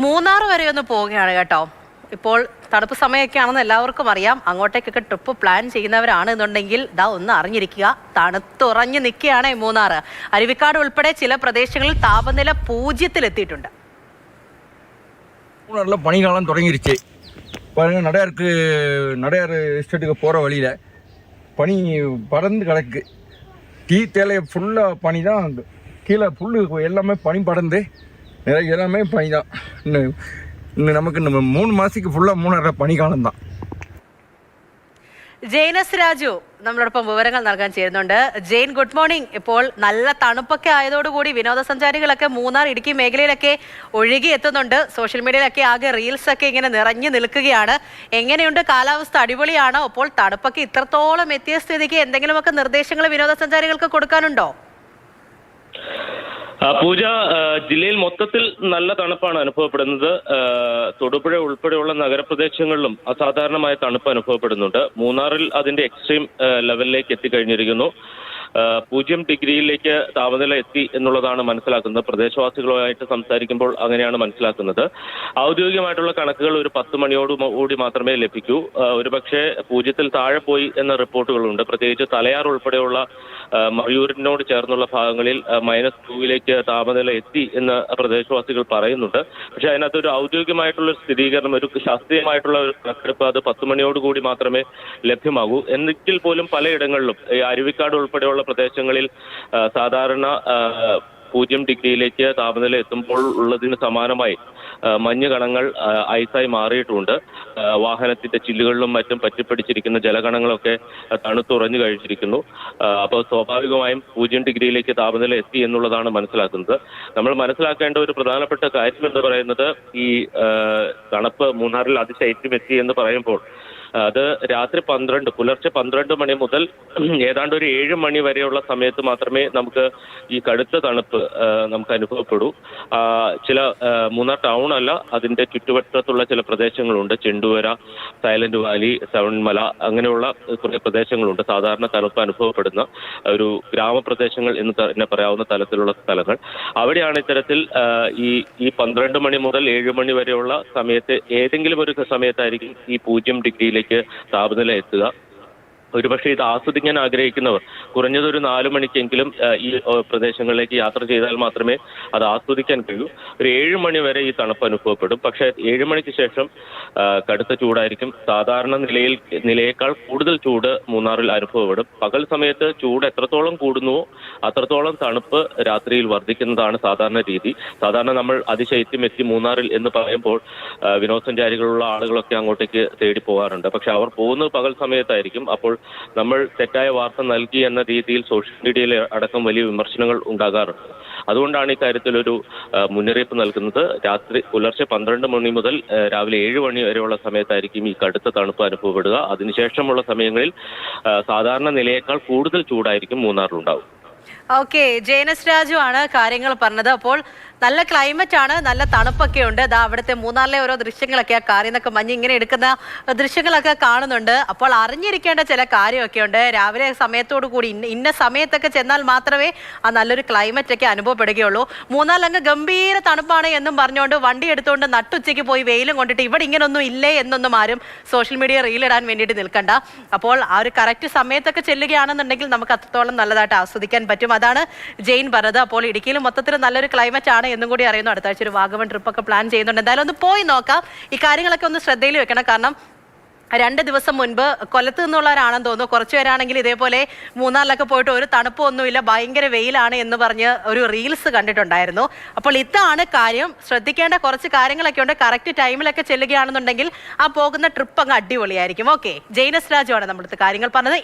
മൂന്നാർ വരെ ഒന്ന് പോവുകയാണ് കേട്ടോ. ഇപ്പോൾ തണുപ്പ് സമയമൊക്കെയാണെന്ന് എല്ലാവർക്കും അറിയാം. അങ്ങോട്ടേക്കൊക്കെ ട്രിപ്പ് പ്ലാൻ ചെയ്യുന്നവരാണ് എന്നുണ്ടെങ്കിൽ ദാ ഒന്ന് അറിഞ്ഞിരിക്കുക, തണുത്തുറഞ്ഞു നിൽക്കുകയാണ് മൂന്നാർ. അരുവിക്കാട് ഉൾപ്പെടെ ചില പ്രദേശങ്ങളിൽ താപനില 0-ലെത്തിയിട്ടുണ്ട്. மூணாரில் பனிக்காலம் தொடங்கிருச்சு பாருங்கள். நடையார் எஸ்டேட்டுக்கு போகிற வழியில் பனி பறந்து கிடக்கு. டீ தேலையை ஃபுல்லாக பனி தான், கீழே புல் எல்லாமே பனி பறந்து எல்லாமே பனி தான். இன்னும் நமக்கு இந்த 3 மாதத்துக்கு ஃபுல்லாக மூணாரில் பனிக்காலம் தான். ജെയിനസ് രാജു നമ്മളോടൊപ്പം വിവരങ്ങൾ നൽകാൻ ചേരുന്നുണ്ട്. Jain, good morning. ഇപ്പോൾ നല്ല തണുപ്പൊക്കെ ആയതോടുകൂടി വിനോദസഞ്ചാരികളൊക്കെ മൂന്നാർ, ഇടുക്കി മേഖലയിലൊക്കെ ഒഴുകി എത്തുന്നുണ്ട്. സോഷ്യൽ മീഡിയയിലൊക്കെ ആകെ റീൽസ് ഒക്കെ ഇങ്ങനെ നിറഞ്ഞു നിൽക്കുകയാണ്. എങ്ങനെയുണ്ട് കാലാവസ്ഥ? അടിപൊളിയാണോ? അപ്പോൾ തണുപ്പൊക്കെ ഇത്രത്തോളം എത്തിയ സ്ഥിതിക്ക് എന്തെങ്കിലുമൊക്കെ നിർദ്ദേശങ്ങൾ വിനോദസഞ്ചാരികൾക്ക് കൊടുക്കാനുണ്ടോ? പൂജ, ജില്ലയിൽ മൊത്തത്തിൽ നല്ല തണുപ്പാണ് അനുഭവപ്പെടുന്നത്. തൊടുപുഴ ഉൾപ്പെടെയുള്ള നഗരപ്രദേശങ്ങളിലും അസാധാരണമായ തണുപ്പ് അനുഭവപ്പെടുന്നുണ്ട്. മൂന്നാറിൽ അതിന്റെ എക്സ്ട്രീം ലെവലിലേക്ക് എത്തിക്കഴിഞ്ഞിരിക്കുന്നു. 0 ഡിഗ്രിയിലേക്ക് താപനില എത്തി എന്നുള്ളതാണ് മനസ്സിലാക്കുന്നത്. പ്രദേശവാസികളുമായിട്ട് സംസാരിക്കുമ്പോൾ അങ്ങനെയാണ് മനസ്സിലാക്കുന്നത്. ഔദ്യോഗികമായിട്ടുള്ള കണക്കുകൾ ഒരു 10 മണിയോടുകൂടി മാത്രമേ ലഭിക്കൂ. ഒരുപക്ഷെ 0-ൽ താഴെ പോയി എന്ന റിപ്പോർട്ടുകളുണ്ട്. പ്രത്യേകിച്ച് തലയാർ ഉൾപ്പെടെയുള്ള മറയൂരിനോട് ചേർന്നുള്ള ഭാഗങ്ങളിൽ -2-ലേക്ക് താപനില എത്തി എന്ന് പ്രദേശവാസികൾ പറയുന്നുണ്ട്. പക്ഷേ അതിനകത്ത് ഒരു ഔദ്യോഗികമായിട്ടുള്ള സ്ഥിരീകരണം, ഒരു ശാസ്ത്രീയമായിട്ടുള്ള ഒരു കണക്കെടുപ്പ് അത് 10 മണിയോടുകൂടി മാത്രമേ ലഭ്യമാകൂ. എങ്കിൽ പോലും പലയിടങ്ങളിലും ഈ അരുവിക്കാട് ഉൾപ്പെടെയുള്ള പ്രദേശങ്ങളിൽ സാധാരണ 0 ഡിഗ്രിയിലേക്ക് താപനില എത്തുമ്പോൾ ഉള്ളതിന് സമാനമായി മഞ്ഞ് കണങ്ങൾ ഐസായി മാറിയിട്ടുണ്ട്. വാഹനത്തിന്റെ ചില്ലുകളിലും മറ്റും പറ്റിപ്പിടിച്ചിരിക്കുന്ന ജലകണങ്ങളൊക്കെ തണുത്തുറഞ്ഞു കഴിച്ചിരിക്കുന്നു. അപ്പോൾ സ്വാഭാവികമായും 0 ഡിഗ്രിയിലേക്ക് താപനില എത്തി എന്നുള്ളതാണ് മനസ്സിലാക്കുന്നത്. നമ്മൾ മനസ്സിലാക്കേണ്ട ഒരു പ്രധാനപ്പെട്ട കാര്യം എന്ന് പറയുന്നത്, ഈ തണുപ്പ് മൂന്നാറിൽ അതിശൈത്യം എത്തി എന്ന് പറയുമ്പോൾ അത് രാത്രി പുലർച്ചെ 12 മണി മുതൽ ഏതാണ്ട് ഒരു 7 മണി വരെയുള്ള സമയത്ത് മാത്രമേ നമുക്ക് ഈ കടുത്ത തണുപ്പ് നമുക്ക് അനുഭവപ്പെടൂ. ചില മൂന്നാർ ടൗൺ അല്ല, അതിന്റെ ചുറ്റുവട്ടത്തുള്ള ചില പ്രദേശങ്ങളുണ്ട്. ചെണ്ടുവര, സൈലന്റ് വാലി, സെവൻമല, അങ്ങനെയുള്ള കുറേ പ്രദേശങ്ങളുണ്ട്. സാധാരണ തണുപ്പ് അനുഭവപ്പെടുന്ന ഒരു ഗ്രാമപ്രദേശങ്ങൾ എന്ന് തന്നെ പറയാവുന്ന തലത്തിലുള്ള സ്ഥലങ്ങൾ. അവിടെയാണ് ഇത്തരത്തിൽ ഈ 12 മണി മുതൽ 7 മണി വരെയുള്ള സമയത്ത് ഏതെങ്കിലും ഒരു സമയത്തായിരിക്കും ഈ 0 ഡിഗ്രിയിലേക്ക് താപനില എത്തുക. ഒരുപക്ഷെ ഇത് ആസ്വദിക്കാൻ ആഗ്രഹിക്കുന്നവർ കുറഞ്ഞതൊരു 4 മണിക്കെങ്കിലും ഈ പ്രദേശങ്ങളിലേക്ക് യാത്ര ചെയ്താൽ മാത്രമേ അത് ആസ്വദിക്കാൻ കഴിയൂ. ഒരു 7 മണി വരെ ഈ തണുപ്പ് അനുഭവപ്പെടും. പക്ഷേ 7 മണിക്ക് ശേഷം കടുത്ത ചൂടായിരിക്കും. സാധാരണ നിലയേക്കാൾ കൂടുതൽ ചൂട് മൂന്നാറിൽ അനുഭവപ്പെടും. പകൽ സമയത്ത് ചൂട് എത്രത്തോളം കൂടുന്നുവോ അത്രത്തോളം തണുപ്പ് രാത്രിയിൽ വർദ്ധിക്കുന്നതാണ് സാധാരണ രീതി. സാധാരണ നമ്മൾ അതിശൈത്യം എത്തി മൂന്നാറിൽ എന്ന് പറയുമ്പോൾ വിനോദസഞ്ചാരികളുള്ള ആളുകളൊക്കെ അങ്ങോട്ടേക്ക് തേടി പോകാറുണ്ട്. പക്ഷെ അവർ പോകുന്നത് പകൽ സമയത്തായിരിക്കും. അപ്പോൾ നമ്മൾ തെറ്റായ വാർത്ത നൽകി എന്ന രീതിയിൽ സോഷ്യൽ മീഡിയയിൽ അടക്കം വലിയ വിമർശനങ്ങൾ ഉണ്ടാകാറുണ്ട്. അതുകൊണ്ടാണ് ഇക്കാര്യത്തിലൊരു മുന്നറിയിപ്പ് നൽകുന്നത്. പുലർച്ചെ 12 മണി മുതൽ രാവിലെ 7 മണി വരെയുള്ള സമയത്തായിരിക്കും ഈ കടുത്ത തണുപ്പ് അനുഭവപ്പെടുക. അതിനുശേഷമുള്ള സമയങ്ങളിൽ സാധാരണ നിലയേക്കാൾ കൂടുതൽ ചൂടായിരിക്കും മൂന്നാറിലുണ്ടാവും. ഓക്കെ, ജെയിനസ് രാജു ആണ് കാര്യങ്ങൾ പറഞ്ഞത്. അപ്പോൾ നല്ല ക്ലൈമറ്റ് ആണ്, നല്ല തണുപ്പൊക്കെ ഉണ്ട്. ദാ അവിടുത്തെ മൂന്നാറിലെ ഓരോ ദൃശ്യങ്ങളൊക്കെ ആ കാറിൽ നിന്നൊക്കെ മഞ്ഞ് ഇങ്ങനെ എടുക്കുന്ന ദൃശ്യങ്ങളൊക്കെ കാണുന്നുണ്ട്. അപ്പോൾ അറിഞ്ഞിരിക്കേണ്ട ചില കാര്യമൊക്കെ ഉണ്ട്. രാവിലെ സമയത്തോടു കൂടി ഇന്ന സമയത്തൊക്കെ ചെന്നാൽ മാത്രമേ ആ നല്ലൊരു ക്ലൈമറ്റ് ഒക്കെ അനുഭവപ്പെടുകയുള്ളൂ. മൂന്നാറിൽ അങ്ങ് ഗംഭീര തണുപ്പാണ് എന്നും പറഞ്ഞുകൊണ്ട് വണ്ടി എടുത്തുകൊണ്ട് നട്ടുച്ചയ്ക്ക് പോയി വെയിലും കൊണ്ടിട്ട് ഇവിടെ ഇങ്ങനൊന്നും ഇല്ലേ എന്നൊന്നും ആരും സോഷ്യൽ മീഡിയ റീലിടാൻ വേണ്ടിയിട്ട് നിൽക്കണ്ട. അപ്പോൾ ആ ഒരു കറക്റ്റ് സമയത്തൊക്കെ ചെല്ലുകയാണെന്നുണ്ടെങ്കിൽ നമുക്ക് അത്രത്തോളം നല്ലതായിട്ട് ആസ്വദിക്കാൻ പറ്റും. അതാണ് ജെയിൻ പറഞ്ഞത്. അപ്പോൾ ഇടുക്കിയിൽ മൊത്തത്തിൽ നല്ലൊരു ക്ലൈമറ്റ് ആണ് എന്നും കൂടി അറിയുന്നു. അടുത്ത ആഴ്ച ഒരു വാഗമൺ ട്രിപ്പൊക്കെ പ്ലാൻ ചെയ്യുന്നുണ്ട്. എന്തായാലും ഒന്ന് പോയി നോക്കാം. ഈ കാര്യങ്ങളൊക്കെ ഒന്ന് ശ്രദ്ധയിൽ വെക്കണം. കാരണം 2 ദിവസം മുൻപ് കൊല്ലത്ത് നിന്നുള്ളവരാണെന്ന് തോന്നുന്നു കുറച്ചു പേരാണെങ്കിൽ ഇതേപോലെ മൂന്നാറിലൊക്കെ പോയിട്ട് ഒരു തണുപ്പൊന്നുമില്ല, ഭയങ്കര വെയിലാണ് എന്ന് പറഞ്ഞ് ഒരു റീൽസ് കണ്ടിട്ടുണ്ടായിരുന്നു. അപ്പോൾ ഇതാണ് കാര്യം. ശ്രദ്ധിക്കേണ്ട കുറച്ച് കാര്യങ്ങളൊക്കെ ഉണ്ട്. കറക്റ്റ് ടൈമിലൊക്കെ ചെല്ലുകയാണെന്നുണ്ടെങ്കിൽ ആ പോകുന്ന ട്രിപ്പ് അങ്ങ് അടിപൊളിയായിരിക്കും. ഓക്കെ, ജെയിനസ് രാജു ആണ് നമ്മുടെ കാര്യങ്ങൾ പറഞ്ഞത്.